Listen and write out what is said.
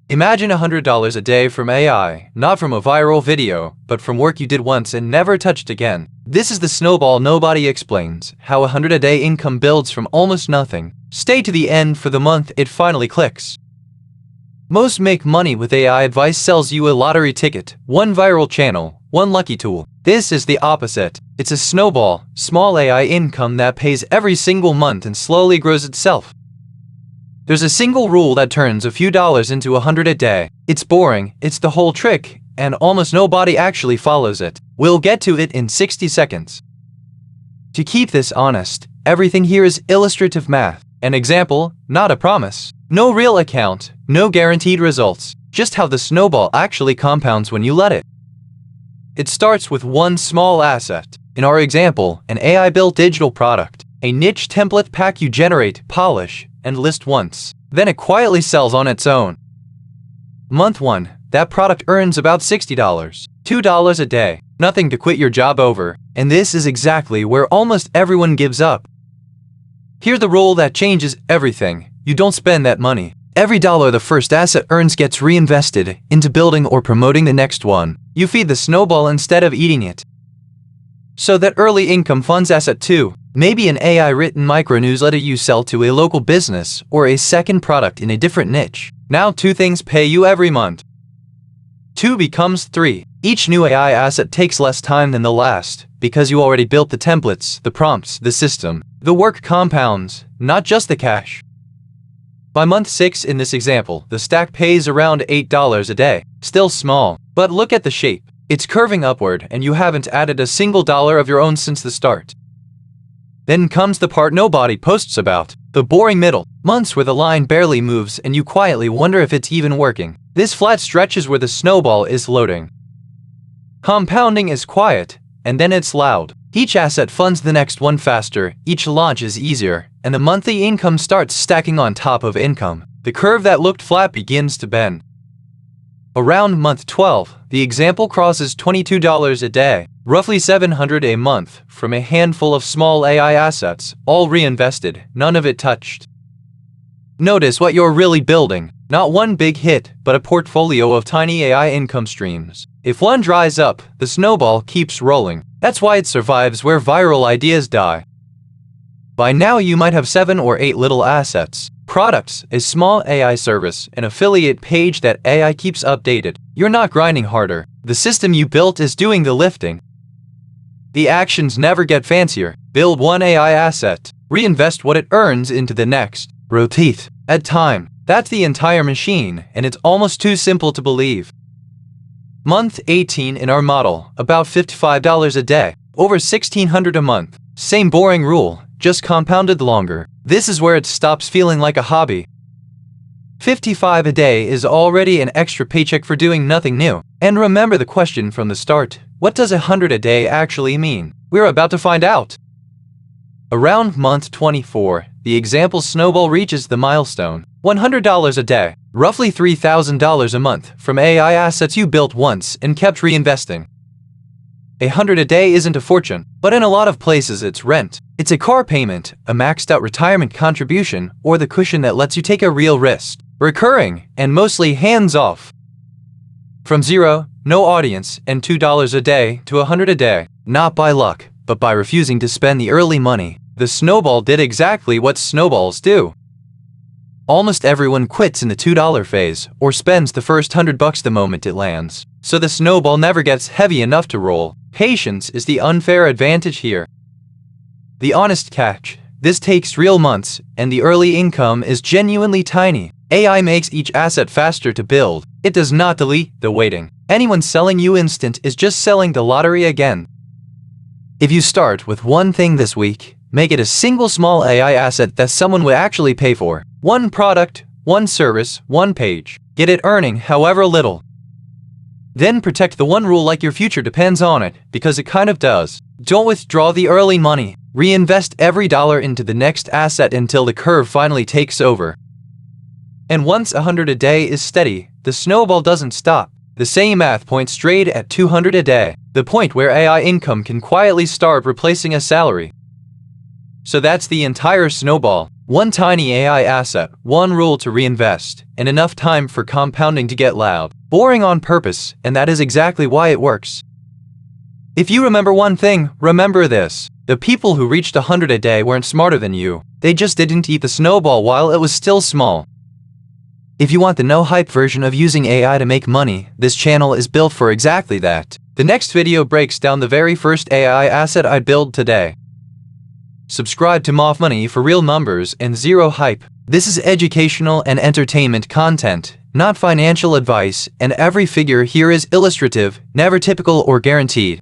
Imagine $100 a day from AI, not from a viral video, but from work you did once and never touched again. This is the snowball nobody explains, how $100 a day income builds from almost nothing. Stay to the end for the month it finally clicks. Most make money with AI advice sells you a lottery ticket, one viral channel, one lucky tool. This is the opposite. It's a snowball, small AI income that pays every single month and slowly grows itself. There's a single rule that turns a few dollars into $100 a day. It's boring, it's the whole trick, and almost nobody actually follows it. We'll get to it in 60 seconds. To keep this honest, everything here is illustrative math. An example, not a promise. No real account, no guaranteed results. Just how the snowball actually compounds when you let it. It starts with one small asset. In our example, an AI-built digital product. A niche template pack you generate, polish, and list once. Then it quietly sells on its own. Month 1, that product earns about $60, $2 a day. Nothing to quit your job over. And this is exactly where almost everyone gives up. Here's the rule that changes everything. You don't spend that money. Every dollar the first asset earns gets reinvested into building or promoting the next one. You feed the snowball instead of eating it. So that early income funds asset 2. Maybe an AI-written micro-newsletter you sell to a local business or a second product in a different niche. Now 2 things pay you every month. 2 becomes 3. Each new AI asset takes less time than the last because you already built the templates, the prompts, the system. The work compounds, not just the cash. By month 6 in this example, the stack pays around $8 a day. Still small, but look at the shape. It's curving upward and you haven't added a single dollar of your own since the start. Then comes the part nobody posts about, the boring middle. Months where the line barely moves and you quietly wonder if it's even working. This flat stretch is where the snowball is loading. Compounding is quiet, and then it's loud. Each asset funds the next one faster, each launch is easier, and the monthly income starts stacking on top of income. The curve that looked flat begins to bend. Around month 12, the example crosses $22 a day, roughly $700 a month, from a handful of small AI assets, all reinvested, none of it touched. Notice what you're really building. Not one big hit, but a portfolio of tiny AI income streams. If one dries up, the snowball keeps rolling. That's why it survives where viral ideas die. By now you might have 7 or 8 little assets. Products, a small AI service, an affiliate page that AI keeps updated. You're not grinding harder. The system you built is doing the lifting. The actions never get fancier. Build one AI asset. Reinvest what it earns into the next. Rotate. Add time. That's the entire machine, and it's almost too simple to believe. Month 18 in our model, about $55 a day, over $1,600 a month. Same boring rule, just compounded longer. This is where it stops feeling like a hobby. $55 a day is already an extra paycheck for doing nothing new. And remember the question from the start, what does $100 a day actually mean? We're about to find out. Around month 24, the example snowball reaches the milestone, $100 a day, roughly $3,000 a month from AI assets you built once and kept reinvesting. $100 a day isn't a fortune, but in a lot of places it's rent. It's a car payment, a maxed out retirement contribution, or the cushion that lets you take a real risk. Recurring, and mostly hands-off. From zero, no audience, and $2 a day to $100 a day, not by luck, but by refusing to spend the early money. The snowball did exactly what snowballs do. Almost everyone quits in the $2 phase, or spends the first $100 the moment it lands. So the snowball never gets heavy enough to roll. Patience is the unfair advantage here. The honest catch, this takes real months, and the early income is genuinely tiny. AI makes each asset faster to build. It does not delete the waiting. Anyone selling you instant is just selling the lottery again. If you start with one thing this week, make it a single small AI asset that someone would actually pay for. One product, one service, one page. Get it earning however little. Then protect the one rule like your future depends on it, because it kind of does. Don't withdraw the early money. Reinvest every dollar into the next asset until the curve finally takes over. And once $100 a day is steady, the snowball doesn't stop. The same math points straight at $200 a day, the point where AI income can quietly start replacing a salary. So that's the entire snowball. One tiny AI asset, one rule to reinvest, and enough time for compounding to get loud. Boring on purpose, and that is exactly why it works. If you remember one thing, remember this. The people who reached 100 a day weren't smarter than you. They just didn't eat the snowball while it was still small. If you want the no-hype version of using AI to make money, this channel is built for exactly that. The next video breaks down the very first AI asset I built today. Subscribe to MOF Money for real numbers and zero hype. This is educational and entertainment content, not financial advice, and every figure here is illustrative, never typical or guaranteed.